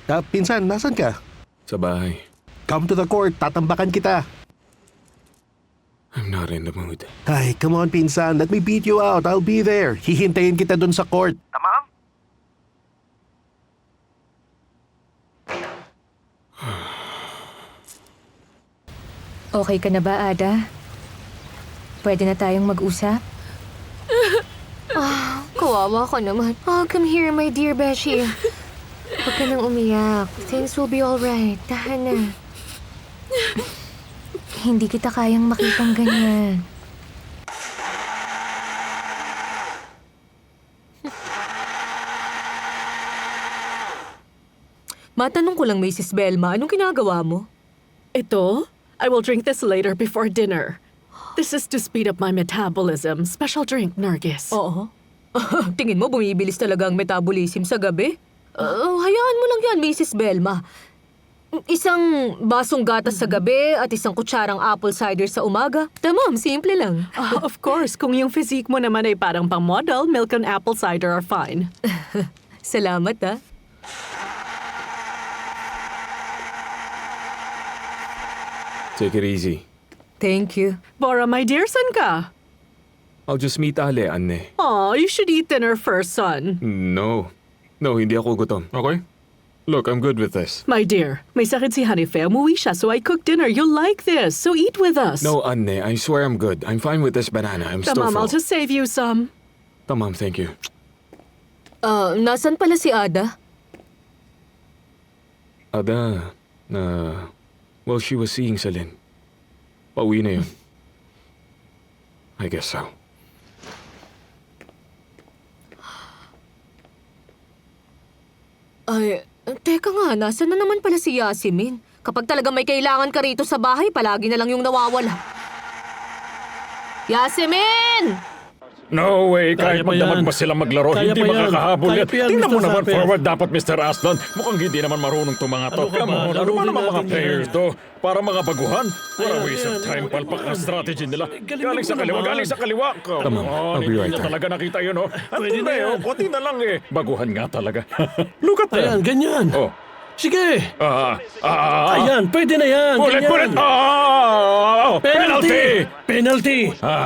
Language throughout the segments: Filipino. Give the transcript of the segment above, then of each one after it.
Pinsan, nasan ka? Sa bahay. Come to the court, tatambakan kita. I'm not in the mood. Ay, come on, pinsan. Let me beat you out. I'll be there. Hihintayin kita dun sa court. Tamam? Okay ka na ba, Ada? Pwede na tayong mag-usap? Kawawa ka naman. Oh, come here, my dear Beshi. Huwag ka nang umiyak. Things will be alright. Tahan na. Hindi kita kayang makitang ganyan. Matanong ko lang, Mrs. Belma, anong ginagawa mo? Ito? I will drink this later before dinner. This is to speed up my metabolism. Special drink, Nargis. Oo. Tingin mo, bumibilis talaga ang metabolism sa gabi? Hayaan mo lang yan, Mrs. Belma. Isang basong gatas sa gabi at isang kutsarang apple cider sa umaga. Tamam, simple lang. Of course, kung yung physique mo naman ay parang pang-model, milk and apple cider are fine. Salamat, ha? Take it easy. Thank you. Bora, my dear, san ka? I'll just meet Ale, Anne. Aw, you should eat dinner first, son. No. No, hindi ako gutom. Okay? Look, I'm good with this. My dear, may sakit si Hanife. Umuwi siya, so I cooked dinner. You'll like this, so eat with us. No, Anne, I swear I'm good. I'm fine with this banana. I'm still Tamam, full. I'll just save you some. Tamam, thank you. Nasan pala si Ada? Ada, well, she was seeing Celine. Pauwi na yun. I guess so. Ay, teka nga, nasan na naman pala si Yasmin? Kapag talaga may kailangan ka rito sa bahay, palagi na lang yung nawawala. Yasmin! No way, Kaya kahit pa magdamag yan. pa sila maglaro, Kaya hindi pa yan. makakahabol Kaya yan. pa yan, Tingnan mo Mr. naman, Zapper. forward dapat, Mr. Aslan. Mukhang hindi naman marunong to mga to. Ano ka Come ba? on, ano Laro ba din naman mga natin players yan. to? Para mga baguhan? What a Ayan, waste of ayan. time, Okay palpak pa ang yan. strategy nila. Galing Galing sa mo kaliwa, naman. galing sa kaliwa. Come Tama, on, I'll be hindi right na there. talaga nakita yun, oh. Pwede Andun na na yan. yun, konti na lang eh. Baguhan nga talaga. Look at Ayan, them. ganyan. Oh. Sige. Ayan, Pwede na yan. Ulit, ganyan. ulit. Penalty! Penalty!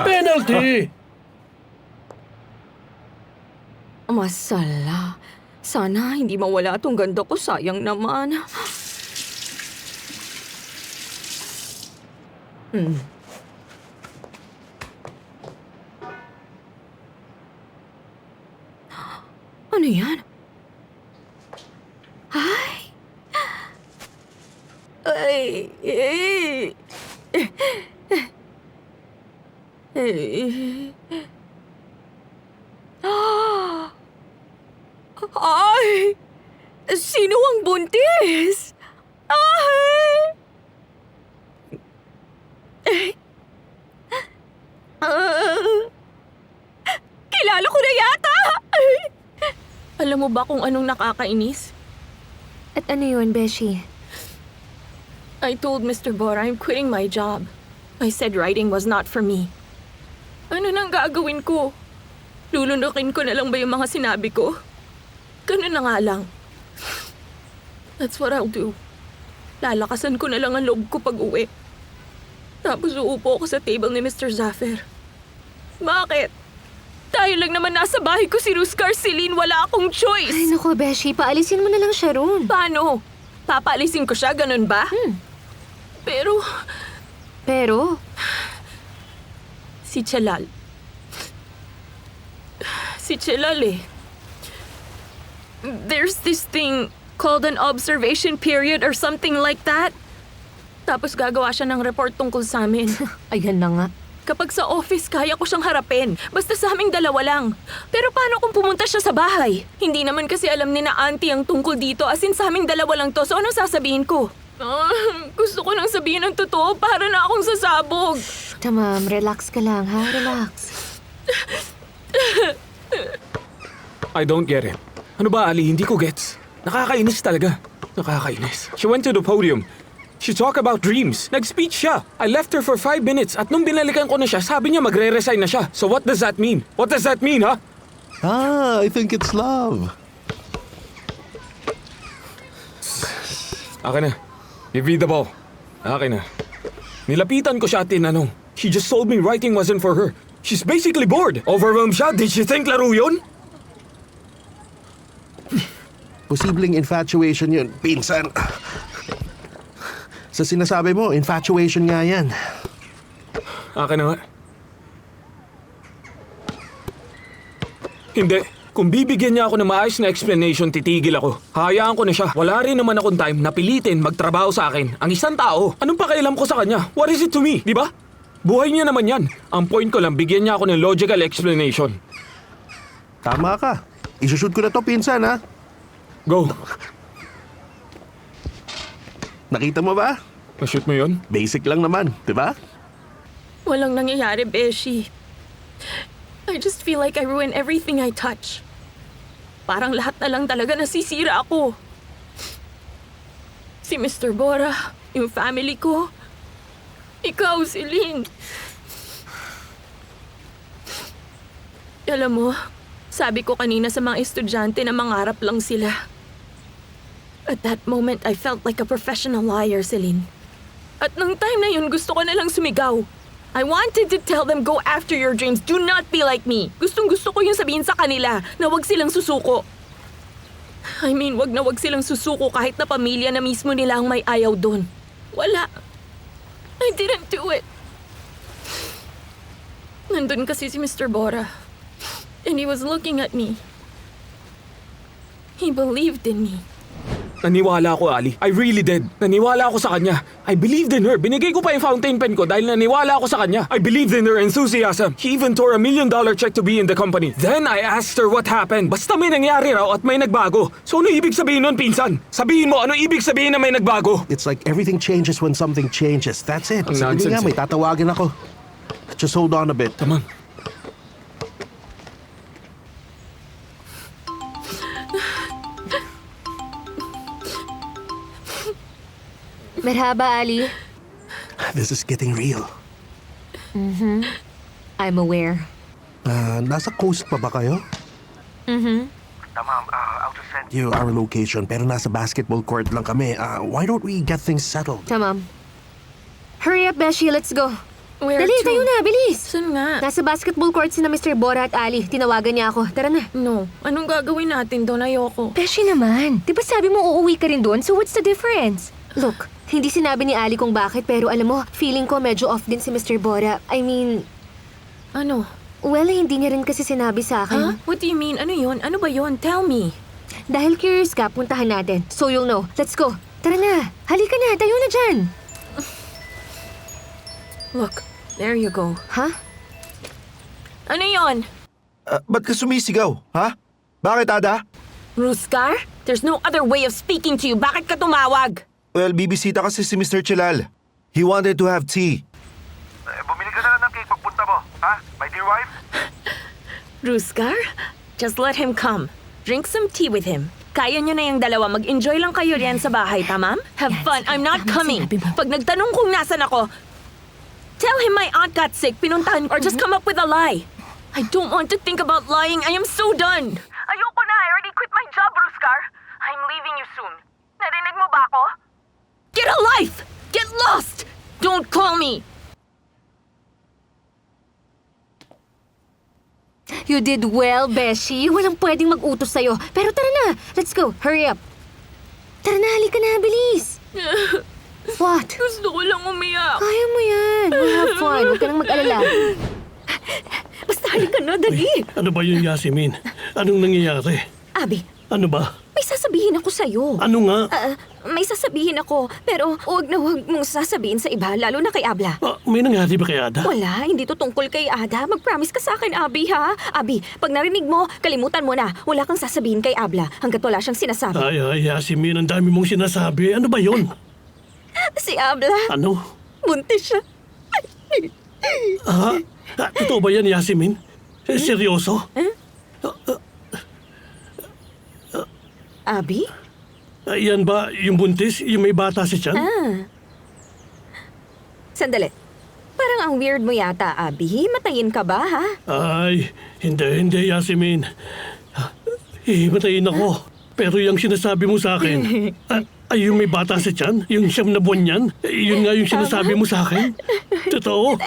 Penalty! Masala. Sana hindi mawala tong ganda ko. Sayang naman. Ano yan? Ay! Ay! Ay! Sino ang buntis? Ay! Kilala ko na yata! Alam mo ba kung anong nakakainis? At ano yun, Beshi? I told Mr. Bora I'm quitting my job. I said writing was not for me. Ano nang gagawin ko? Lulunukin ko na lang ba yung mga sinabi ko? Ganun na nga lang. That's what I'll do. Lalakasan ko na lang ang loob ko pag uwi. Tapos uupo ako sa table ni Mr. Zaffer. Bakit? Dahil lang naman nasa bahay ko si Ruscar Celine, wala akong choice. Ay, naku, Beshi. Paalisin mo na lang siya roon. Paano? Papaalisin ko siya, ganun ba? Pero Pero, si Chalal. Si Chalal eh. There's this thing called an observation period or something like that. Tapos gagawa siya ng report tungkol sa amin. Ayan na nga. Kapag sa office, kaya ko siyang harapin. Basta sa aming dalawa lang. Pero paano kung pumunta siya sa bahay? Hindi naman kasi alam ni na auntie ang tungkol dito. As in, sa aming dalawa lang to. So anong sasabihin ko? Gusto ko nang sabihin ang totoo para na akong sasabog. tamam, relax ka lang, ha? Relax. I don't get it. Ano ba, Ali? Hindi ko gets. Nakakainis talaga. Nakakainis. She went to the podium. She talked about dreams. Nag-speech siya. I left her for 5 minutes at nung binalikan ko na siya, sabi niya magre-resign na siya. So what does that mean? What does that mean, ha? I think it's love. Akin na. Give me the ball. Akin na. Nilapitan ko siya at tinanong. She just told me writing wasn't for her. She's basically bored. Overwhelmed siya. Did she think laro yun? Posibleng infatuation yun, pinsan. Sa sinasabi mo, infatuation nga yan. Akin na nga. Hindi. Kung bibigyan niya ako ng maayos na explanation, titigil ako. Hayaan ko na siya. Wala rin naman akong time na pilitin magtrabaho sa akin. Ang isang tao, anong pakialam ko sa kanya? What is it to me, di ba? Buhay niya naman yan. Ang point ko lang, bigyan niya ako ng logical explanation. Tama ka. Isushoot ko na to, pinsan, ha? Go. Nakita mo ba? Na-shoot mo yun? Basic lang naman, di ba? Walang nangyayari, Beshi. I just feel like I ruin everything I touch. Parang lahat na lang talaga nasisira ako. Si Mr. Bora, yung family ko, ikaw, si Lynn. Alam mo, sabi ko kanina sa mga estudyante na mangarap lang sila. At that moment, I felt like a professional liar, Celine. At nung time na yun, gusto ko na lang sumigaw. I wanted to tell them, go after your dreams. Do not be like me. Gustong-gusto ko yung sabihin sa kanila na wag silang susuko. I mean, wag na wag silang susuko kahit na pamilya na mismo nila ang may ayaw doon. Wala. I didn't do it. Nandun kasi si Mr. Bora. And he was looking at me. He believed in me. Naniwala ako, Ali. I really did. Naniwala ako sa kanya. I believed in her. Binigay ko pa yung fountain pen ko dahil naniwala ako sa kanya. I believed in her enthusiasm. She even tore $1 million check to be in the company. Then I asked her what happened. Basta may nangyari raw at may nagbago. So ano ibig sabihin nun, pinsan? Sabihin mo, ano ibig sabihin na may nagbago? It's like everything changes when something changes. That's it. Ang Sige nga, nonsense may tatawagin ako. Just hold on a bit. Come on. Merhaba, Ali. This is getting real. I'm aware. Nasa coast pa ba kayo? Ma'am, I'll just send you our location, pero nasa basketball court lang kami. Why don't we get things settled? Tamam. Hurry up, Beshi. Let's go. Where Dali, to? tayo na. Bilis. Saan nga? Nasa basketball court si na Mr. Bora at Ali. Tinawagan niya ako. Tara na. No. Anong gagawin natin doon? Ayoko. Beshi naman. Di ba sabi mo uuwi ka rin doon? So what's the difference? Look, hindi sinabi ni Ali kung bakit, pero alam mo, feeling ko medyo off din si Mr. Bora. I mean, Ano? well, hindi niya rin kasi sinabi sa akin. Huh? What do you mean? Ano yun? Ano ba yun? Tell me. Dahil curious ka, puntahan natin. So you'll know. Let's go. Tara na. Halika na. Tayo na dyan. Look, there you go. Ha? Ano yun? Ba't ka sumisigaw, ha? Bakit, Ada? Ruskar? There's no other way of speaking to you. Bakit ka tumawag? Well, bibisita kasi si Mr. Chilal. He wanted to have tea. Bumili ka na lang ng cake pagpunta mo, ha? My dear wife? Ruskar? Just let him come. Drink some tea with him. Kaya nyo na yung dalawa. Mag-enjoy lang kayo riyan sa bahay, tamam? Have fun. I'm not coming. Pag nagtanong kung nasan ako, tell him my aunt got sick, pinuntahan or just come up with a lie. I don't want to think about lying. I am so done. Ayoko na. I already quit my job, Ruskar. I'm leaving you soon. Narinig mo ba ako? Get a life! Get lost! Don't call me! You did well, Beshi. Walang pwedeng mag-utos sa'yo. Pero tara na. Let's go. Hurry up. Tara na. Halika na. Bilis. What? Gusto ko lang umiyak. Kaya mo yan. We'll have fun. Huwag ka nang mag-alala. Basta halika na, dali. Ano ba yun, Yasemin? Anong nangyayari? Abi, Ano ba? may sasabihin ako sa'yo. Ano nga? May sasabihin ako, pero huwag na huwag mong sasabihin sa iba, lalo na kay Abla. May nangyari ba kay Ada? Wala, hindi to tungkol kay Ada. Mag-promise ka sa akin, Abi, ha? Abi, pag narinig mo, kalimutan mo na. Wala kang sasabihin kay Abla hanggat wala siyang sinasabi. Ay, Yasemin, ang dami mong sinasabi. Ano ba yun? Si Abla, Ano? buntis siya. Totoo ba yan, Yasemin? Seryoso? Abi? Yan ba yung buntis? Yung may bata si Chan? Sandali. Parang ang weird mo yata, Abi. Matayin ka ba, ha? Ay, hindi, Yasemin. Hihimatayin ako. Pero yung sinasabi mo sa akin, Ay, yung may bata si Chan? Yung 9 na buwan yan? Yun nga yung sinasabi mo sa akin? Totoo?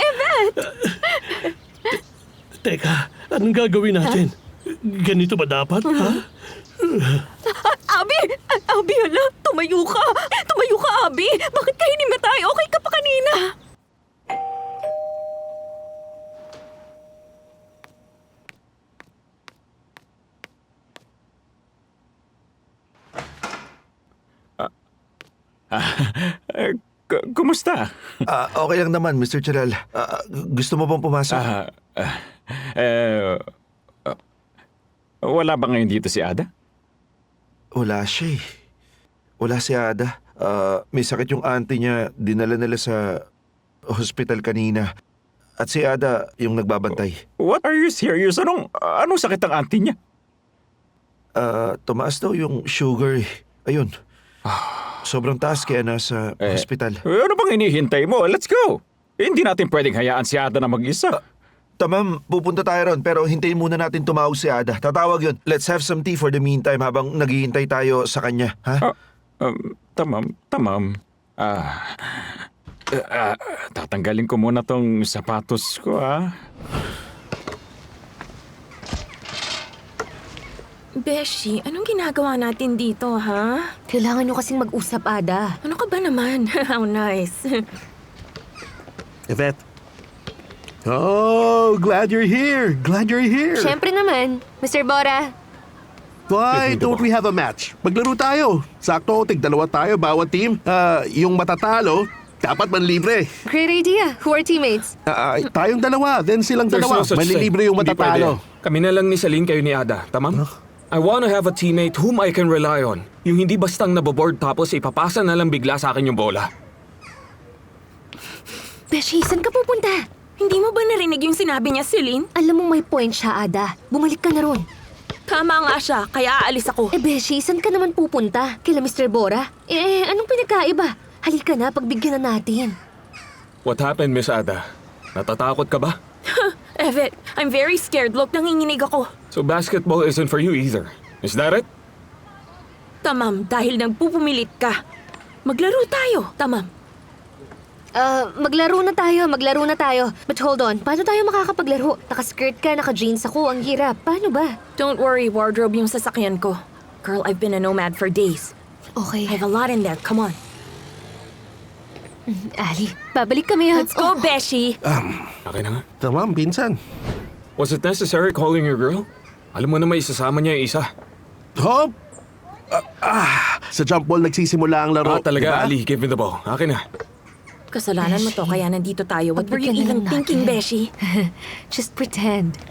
Teka, anong gagawin natin? Ganito ba dapat, ha? Abi! Abi, hala! Tumayo ka! Tumayo ka, Abi! Bakit ka hinimatay? Okay ka pa kanina! Kumusta? Okay lang naman, Mr. Chalal. Gusto mo bang pumasok? Wala ba ngayon dito si Ada? Wala siya eh. Wala si Ada. May sakit yung auntie niya. Dinala nila sa hospital kanina. At si Ada yung nagbabantay. What are you serious? Anong sakit ang auntie niya? Tumaas daw yung sugar eh. Ayun. Sobrang taas kaya nasa hospital. Ano bang hinihintay mo? Let's go! Hindi natin pwedeng hayaan si Ada na mag-isa. Tamam, pupunta tayo ron pero hintayin muna natin tumawag si Ada. Tatawag yun. Let's have some tea for the meantime habang naghihintay tayo sa kanya. Ha? Tamam. Tatanggalin ko muna tong sapatos ko, ha? Beshi, anong ginagawa natin dito, ha? Kailangan nyo kasing mag-usap, Ada. Ano ka ba naman? How nice. Yvette. Oh, glad you're here. Glad you're here. Siyempre naman, Mr. Bora. Why don't we have a match? Maglaro tayo. Sakto, tig-2 tayo, bawat team. Yung matatalo, dapat manlibre. Great idea. Who are teammates? Tayong 2, then silang There's 2. no such Manlilibre thing. yung Hindi matatalo. pwede. Kami na lang ni Celine kayo ni Ada, tamam? I wanna have a teammate whom I can rely on. Yung hindi bastang naboboard tapos ipapasa na lang bigla sa akin yung bola. Beshi, saan ka pupunta? Hindi mo ba narinig yung sinabi niya, Celine? Alam mo may point siya, Ada. Bumalik ka na ron. Tama nga siya, kaya aalis ako. Beshi, saan ka naman pupunta? Kila Mr. Bora? Anong pinagkaiba? Halika na, pagbigyan na natin. What happened, Miss Ada? Natatakot ka ba? Evet, I'm very scared. Look, nanginginig ako. So basketball isn't for you either. Is that it? Tamam, dahil nagpupumilit ka. Maglaro tayo, tamam. Maglaro na tayo. But hold on, paano tayo makakapaglaro? Naka-skirt ka, naka-jeans ako, ang hirap. Paano ba? Don't worry, wardrobe yung sasakyan ko. Girl, I've been a nomad for days. Okay. I have a lot in there, come on. Ali, babalik kami ha. Let's go, Beshi! Okay na nga. Tamam, pinsan. Was it necessary calling your girl? Alam mo na may isasama niya yung isa. Hop! Sa jump ball nagsisimula ang laro. Talaga, diba? Ali. Give me the ball. Akin na. Kasalanan mo to, kaya nandito tayo. What were you Pagbigyan na even lang thinking, natin. Beshi? Just pretend.